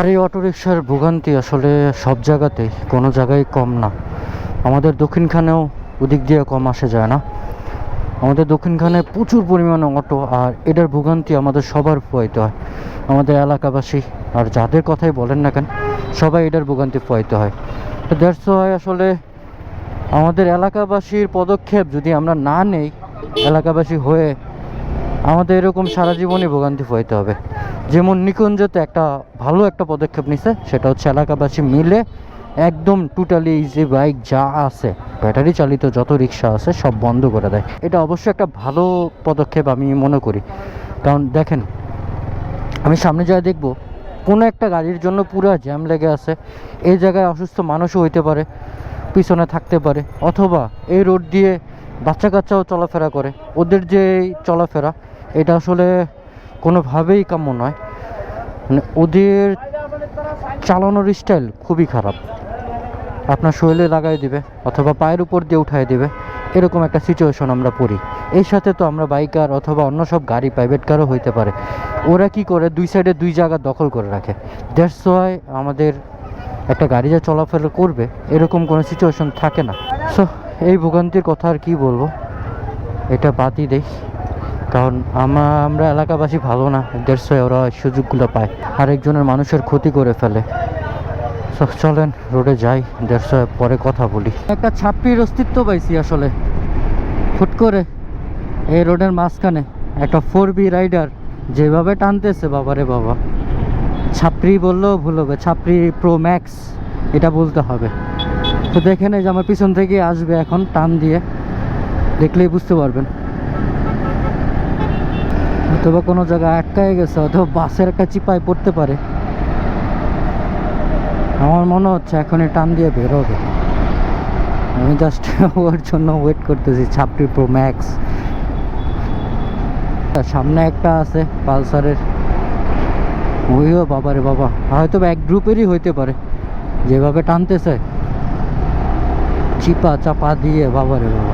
এই অটোরিকশার ভোগান্তি আসলে সব জায়গাতেই, কোনো জায়গায় কম না। আমাদের দক্ষিণখানেও ওদিক দিয়ে কম আসে যায় না। আমাদের দক্ষিণখানে প্রচুর পরিমাণে অটো, আর এটার ভোগান্তি আমাদের সবার পোহাইতে হয়, আমাদের এলাকাবাসী আর যাদের কথাই বলেন না কেন, সবাই এটার ভোগান্তি পোহাইতে হয়। তো দ্যাটস ওয়াই আসলে আমাদের এলাকাবাসীর পদক্ষেপ যদি আমরা না নেই, এলাকাবাসী হয়ে আমাদের এরকম সারা জীবনই ভোগান্তি পোহাইতে হবে। যেমন নিকুঞ্জতে একটা ভালো একটা পদক্ষেপ নিছে, সেটা হচ্ছে এলাকাবাসী মিলে একদম টোটালি যে বাইক যা আছে, ব্যাটারি চালিত যত রিক্সা আছে সব বন্ধ করে দেয়। এটা অবশ্যই একটা ভালো পদক্ষেপ আমি মনে করি। কারণ দেখেন, আমি সামনে যা দেখবো, কোনো একটা গাড়ির জন্য পুরো জ্যাম লেগে আছে। এই জায়গায় অসুস্থ মানুষও হইতে পারে, পিছনে থাকতে পারে, অথবা এই রোড দিয়ে বাচ্চা কাচ্চাও চলাফেরা করে। ওদের যে চলাফেরা, এটা আসলে কোনোভাবেই কাম্য নয়। মানে ওদের চালানোর স্টাইল খুবই খারাপ। আপনার শরীরে লাগাই দিবে অথবা পায়ের উপর দিয়ে উঠাই দিবে, এরকম একটা সিচুয়েশন আমরা পড়ি। এর সাথে তো আমরা বাইকার অথবা অন্য সব গাড়ি, প্রাইভেট কারও হইতে পারে, ওরা কি করে দুই সাইডে দুই জায়গা দখল করে রাখে। দ্যাটস ওয়াই আমাদের একটা গাড়ি যা চলাফেরা করবে এরকম কোনো সিচুয়েশন থাকে না। সো এই ভোগান্তির কথা আর কি বলবো, এটা বাদই দেই। কারণ আমরা এলাকাবাসী ভালো না, দ্যাটস ওয়াই ওরা সুযোগগুলো পায়, আরেকজনের মানুষের ক্ষতি করে ফেলে। সো চলেন রোডে যাই, দ্যাটস ওয়াই পরে কথা বলি। একটা ছাপড়ির অস্তিত্ব পাইছি আসলে হুট করে এই রোডের মাঝখানে। একটা 4B রাইডার যেভাবে টানতেছে, বাবারে বাবা, ছাপড়ি বললেও ভুল হবে, ছাপড়ি প্রো ম্যাক্স এটা বলতে হবে। তো দেখেন এই যে আমার পিছন থেকে আসবে এখন টান দিয়ে, দেখলেই বুঝতে পারবেন। অথবা কোনো জায়গায় আটকায় গেছে, অথবা বাসের একটা চিপায় পড়তে পারে। আমার মনে হচ্ছে এখনই টান দিয়ে বেরোবে। আমি জাস্ট ওর জন্য ওয়েট করতেছি, ছাপড়ি প্রো ম্যাক্স। সামনে একটা আছে পালসারের, ওইও বাবারে বাবা, হয়তো এক গ্রুপেরই হইতে পারে, যেভাবে টানতেছে চিপা চাপা দিয়ে, বাবারে বাবা।